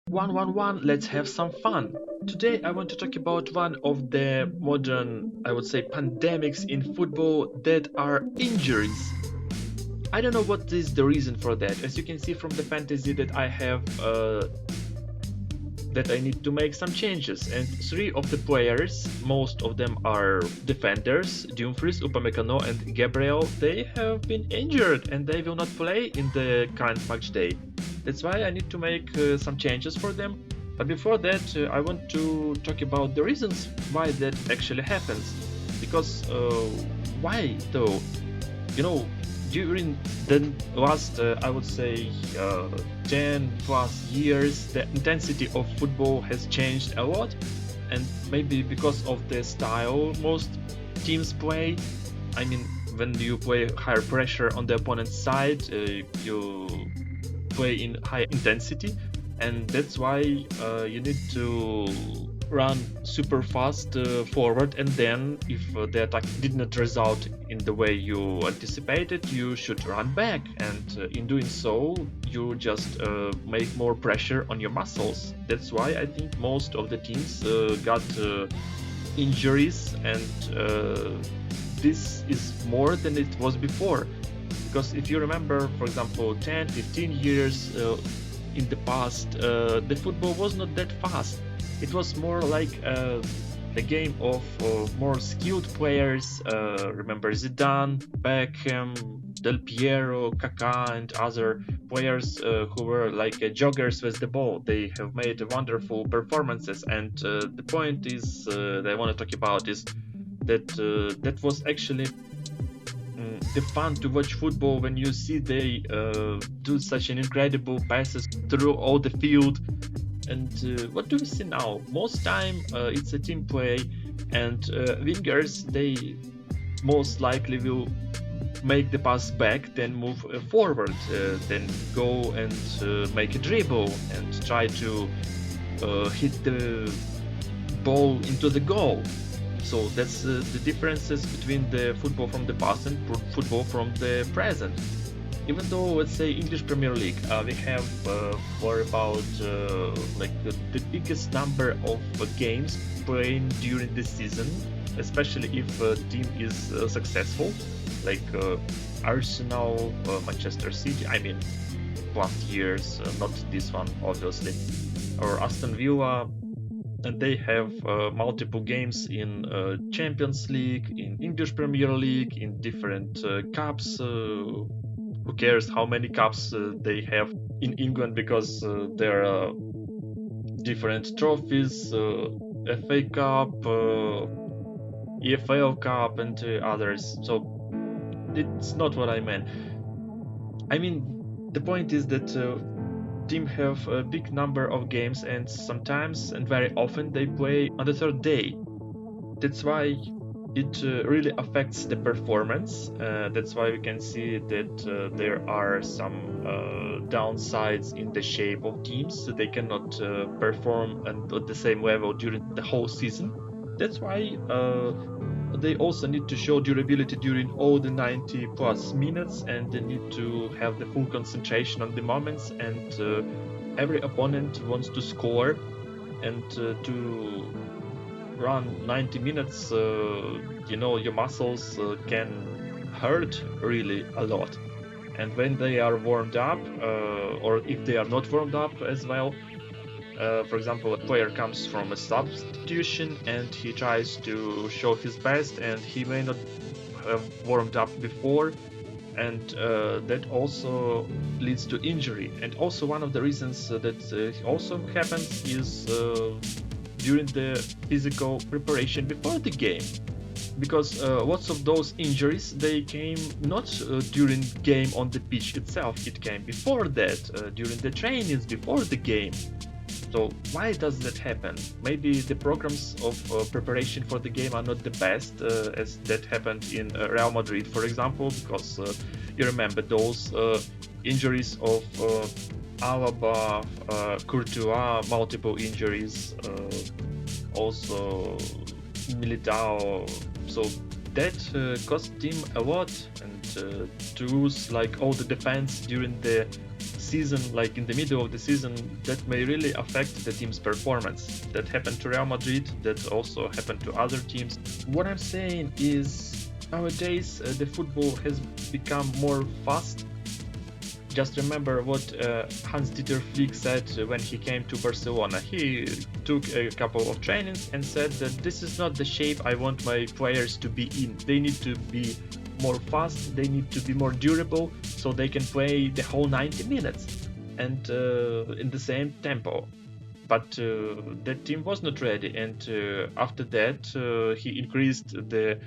111, let's have some fun. Today I want to talk about one of the modern, I would say, pandemics in football, that are injuries. I don't know what is the reason for that. As you can see from the fantasy that I have, that I need to make some changes, and three of the players, most of them are defenders, Dumfries, Upamecano and Gabriel, they have been injured and they will not play in the current match day. That's why I need to make some changes for them. But before that, I want to talk about the reasons why that actually happens. Because why though? You know, during the last, I would say, 10 plus years, the intensity of football has changed a lot, and maybe because of the style most teams play. I mean, when you play higher pressure on the opponent's side, you play in high intensity, and that's why you need to run super fast forward, and then if the attack did not result in the way you anticipated, you should run back, and in doing so you just make more pressure on your muscles. That's why I think most of the teams got injuries, and this is more than it was before. Because if you remember, for example, 10-15 years in the past, the football was not that fast. It was more like a game of more skilled players. Remember Zidane, Beckham, Del Piero, Kaká, and other players who were like joggers with the ball. They have made wonderful performances, and the point is that I want to talk about is that that was actually the fun to watch football when you see they do such an incredible passes through all the field. And what do we see now? Most time it's a team play, and wingers, they most likely will make the pass back, then move forward, then go and make a dribble and try to hit the ball into the goal. So that's the differences between the football from the past and football from the present. Even though, let's say, English Premier League, we have for about like the biggest number of games played during the season, especially if a team is successful, like Arsenal, Manchester City. I mean, past years, not this one, obviously, or Aston Villa. And they have multiple games in Champions League, in English Premier League, in different cups. Who cares how many cups they have in England, because there are different trophies, FA Cup, EFL Cup, and others. So it's not what I meant. I mean, the point is that teams have a big number of games, and sometimes and very often they play on the third day. That's why it really affects the performance. That's why we can see that there are some downsides in the shape of teams. So they cannot perform at the same level during the whole season. That's why they also need to show durability during all the 90 plus minutes, and they need to have the full concentration on the moments, and every opponent wants to score, and to run 90 minutes, your muscles can hurt really a lot. And when they are warmed up, or if they are not warmed up as well, for example, a player comes from a substitution and he tries to show his best, and he may not have warmed up before, and that also leads to injury. And also one of the reasons that also happens is during the physical preparation before the game, because lots of those injuries, they came not during game on the pitch itself, it came before that, during the trainings before the game. So why does that happen? Maybe the programs of preparation for the game are not the best, as that happened in Real Madrid, for example, because you remember those injuries of Alaba, Courtois, multiple injuries, also Militao. So that cost him a lot, and to lose like all the defense during the season, like in the middle of the season, that may really affect the team's performance. That happened to Real Madrid, that also happened to other teams. What I'm saying is, nowadays the football has become more fast. Just remember what Hans-Dieter Flick said when he came to Barcelona. He took a couple of trainings and said that this is not the shape I want my players to be in. They need to be more fast, they need to be more durable, so they can play the whole 90 minutes and in the same tempo. But that team was not ready, and after that he increased the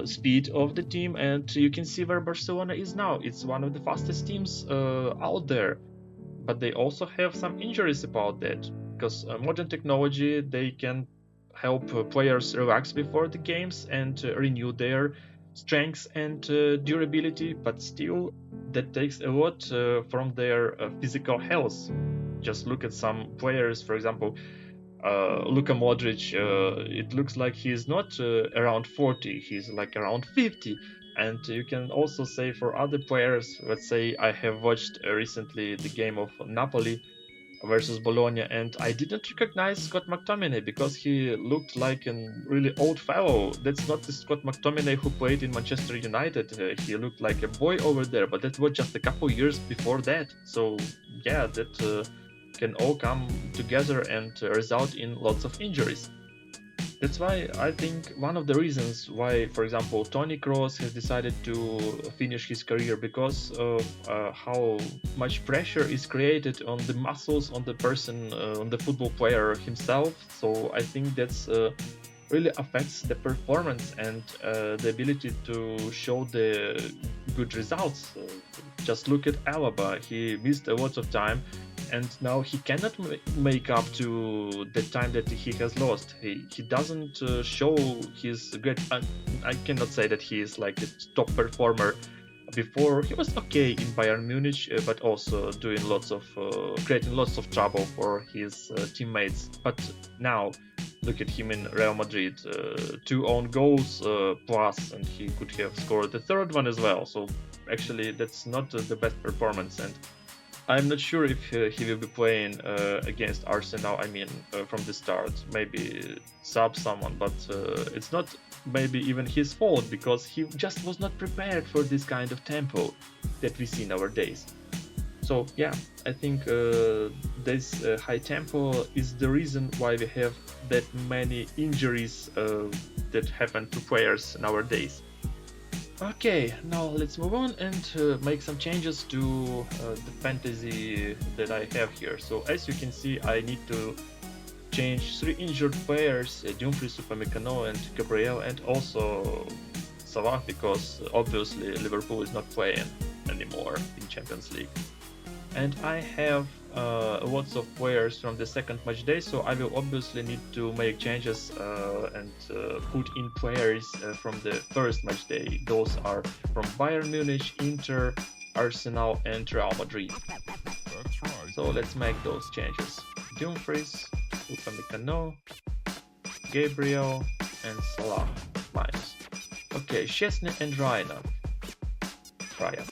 speed of the team, and you can see where Barcelona is now. It's one of the fastest teams out there, but they also have some injuries about that, because modern technology, they can help players relax before the games and renew their strengths and durability, but still that takes a lot from their physical health. Just look at some players, for example, Luka Modric, it looks like he's not around 40, he's like around 50. And you can also say for other players, let's say I have watched recently the game of Napoli versus Bologna, and I didn't recognize Scott McTominay because he looked like a really old fellow. That's not the Scott McTominay who played in Manchester United. He looked like a boy over there, but that was just a couple years before that. So yeah, that can all come together and result in lots of injuries. That's why I think one of the reasons why, for example, Toni Kroos has decided to finish his career, because of how much pressure is created on the muscles, on the person, on the football player himself. So I think that's really affects the performance and the ability to show the good results. Just look at Alaba. He missed a lot of time, and now he cannot make up to the time that he has lost. He doesn't show his great. I cannot say that he is like a top performer. Before he was okay in Bayern Munich, but also doing lots of creating lots of trouble for his teammates. But now look at him in Real Madrid, 2 own goals plus, and he could have scored the third one as well. So actually, that's not the best performance, and I'm not sure if he will be playing against Arsenal. I mean, from the start, maybe sub someone, but it's not maybe even his fault, because he just was not prepared for this kind of tempo that we see nowadays. So yeah, I think this high tempo is the reason why we have that many injuries that happen to players nowadays. Okay, now let's move on and make some changes to the fantasy that I have here. So as you can see, I need to change 3 injured players, Dumfries, Upamecano and Gabriel, and also Salah, because obviously Liverpool is not playing anymore in Champions League. And I have lots of players from the second match day, so I will obviously need to make changes and put in players from the first match day. Those are from Bayern Munich, Inter, Arsenal and Real Madrid. That's right. So let's make those changes. Dumfries, Upamecano, Gabriel and Salah minus. Okay, Szczesny and Raya,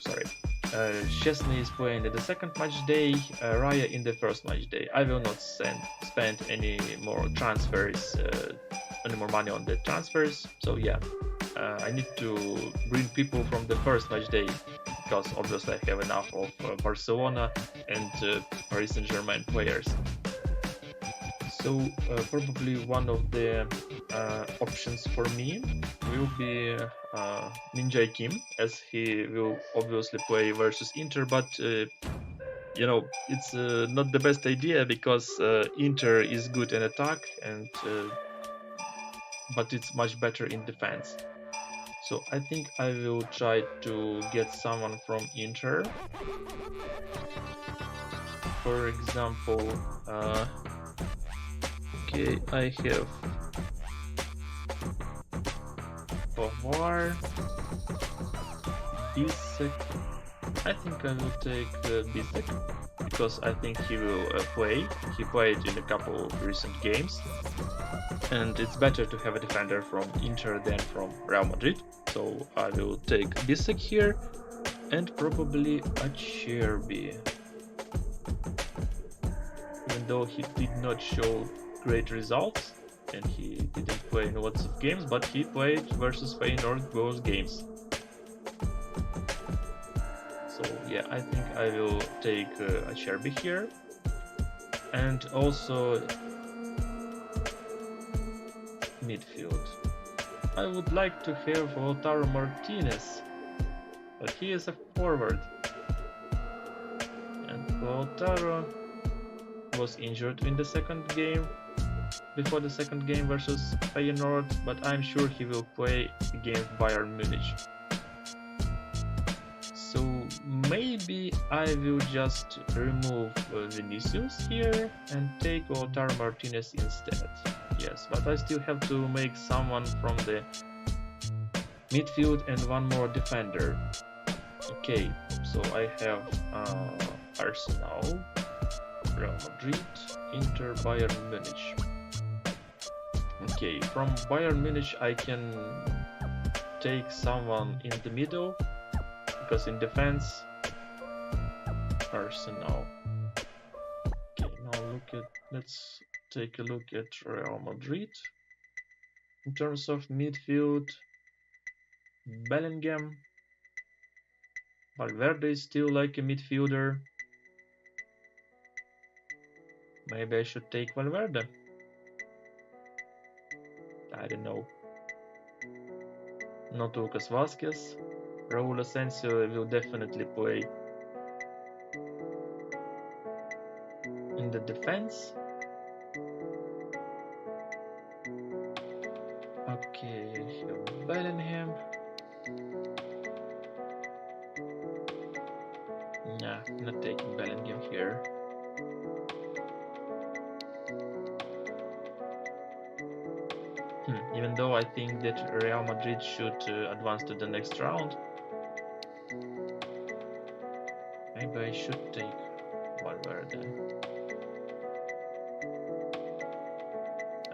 sorry. Szczesny is playing in the second match day, Raya in the first match day. I will not spend any more transfers, any more money on the transfers. So yeah, I need to bring people from the first match day, because obviously I have enough of Barcelona and Paris Saint-Germain players. So probably one of the options for me will be Min-jae Kim, as he will obviously play versus Inter, but you know, it's not the best idea, because Inter is good in attack, and but it's much better in defense. So I think I will try to get someone from Inter. For example, okay, I have Pavard, Bisek. I think I will take Bisek, because I think he will play. He played in a couple of recent games, and it's better to have a defender from Inter than from Real Madrid. So I will take Bisek here. and probably a Cherby. Even though he did not show great results and he didn't play in lots of games, but he played versus Feyenoord both games. So yeah, I think I will take a Cherby here. And also midfield. I would like to have Lautaro Martinez, but he is a forward. And Lautaro was injured in the second game, before the second game versus Feyenoord, but I'm sure he will play against Bayern Munich. So maybe I will just remove Vinicius here and take Lautaro Martinez instead. Yes, but I still have to make someone from the midfield and one more defender. Okay, so I have Arsenal, Real Madrid, Inter, Bayern Munich. Okay, from Bayern Munich I can take someone in the middle, because in defense, Arsenal. Okay, now let's take a look at Real Madrid. In terms of midfield, Bellingham, Valverde is still like a midfielder. Maybe I should take Valverde. I don't know. Not Lucas Vazquez. Raul Asensio will definitely play in the defense. Okay, here Bellingham. Nah, not taking Bellingham here. Even though I think that Real Madrid should advance to the next round, maybe I should take Valverde.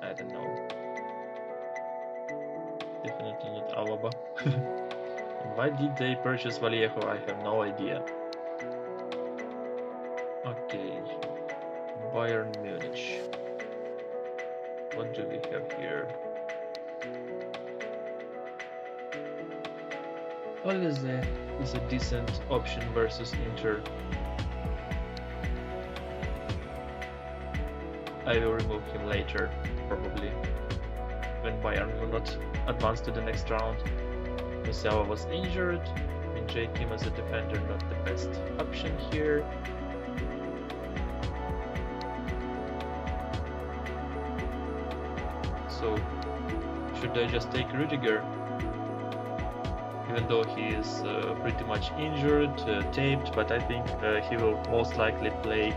I don't know. Definitely not Alaba. Why did they purchase Vallejo? I have no idea. Okay, Bayern Munich. What do we have here? Olise is a decent option versus Inter. I will remove him later, probably, when Bayern will not advance to the next round. Musiala was injured, and take him as a defender, not the best option here. So, should I just take Rudiger? Even though he is pretty much injured, taped, but I think he will most likely play,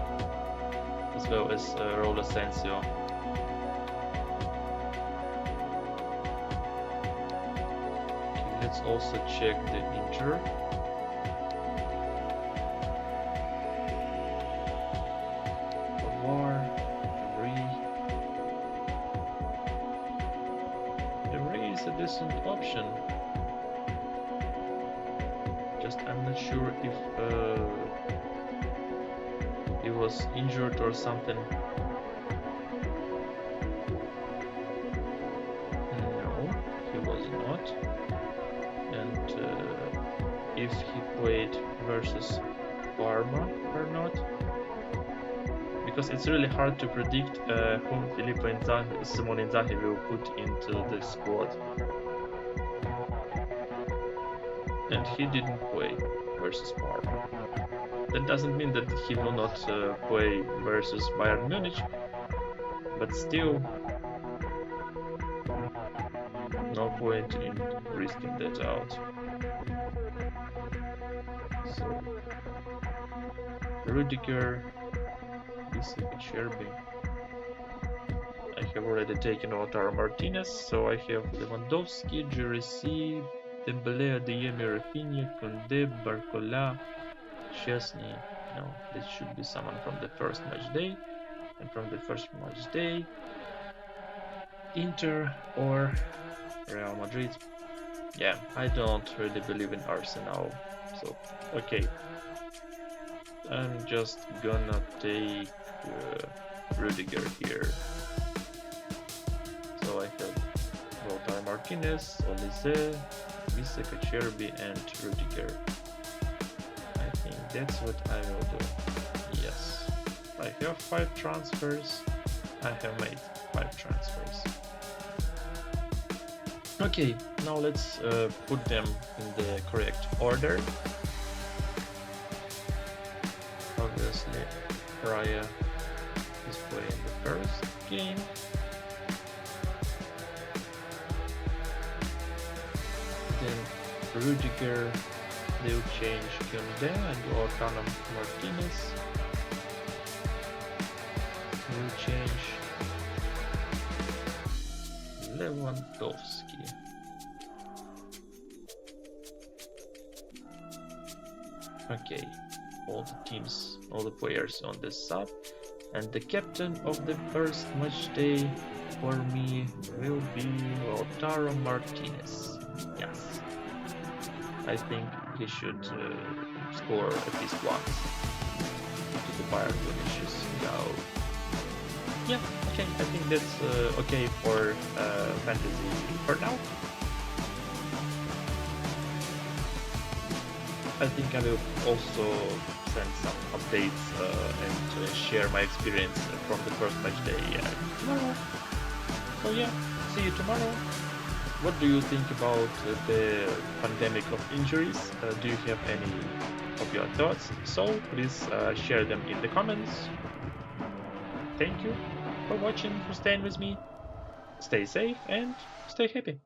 as well as Raul Asensio. Okay, let's also check the Inter. Devray is a decent option. I'm not sure if he was injured or something. No, he was not. And if he played versus Parma or not, because it's really hard to predict whom Simone Inzaghi will put into the squad. And he didn't play versus Barca. That doesn't mean that he will not play versus Bayern Munich, but still, no point in risking that out. So, Rudiger, Cherby. I have already taken Lautaro Martinez, so I have Lewandowski, Jurisi, Dembele, Adeyemi, Rafinha, Koundé, Barcola, Chesney. No, this should be someone from the first match day. And from the first match day, Inter or Real Madrid. Yeah, I don't really believe in Arsenal, So, okay. I'm just gonna take Rudiger here. So I have Lautaro Martinez, Olise, Vise, Kacherby, and Rudiger. I think that's what I will do. Yes. I have 5 transfers. I have made 5 transfers. Okay, now let's put them in the correct order. Obviously, Raya is playing the first game. Then Rudiger, they'll change Kunde and Lautaro Martinez. We'll change Lewandowski. Okay, all the teams, all the players on the sub, and the captain of the first match day for me will be Lautaro Martinez. Yes, I think he should score at least once to the Bayern Vinicius goal. Yeah, okay, I think that's okay for fantasy for now. I think I will also send some updates and share my experience from the first match day tomorrow. So yeah, see you tomorrow. What do you think about the pandemic of injuries? Do you have any of your thoughts? So please share them in the comments. Thank you for watching, for staying with me. Stay safe and stay happy.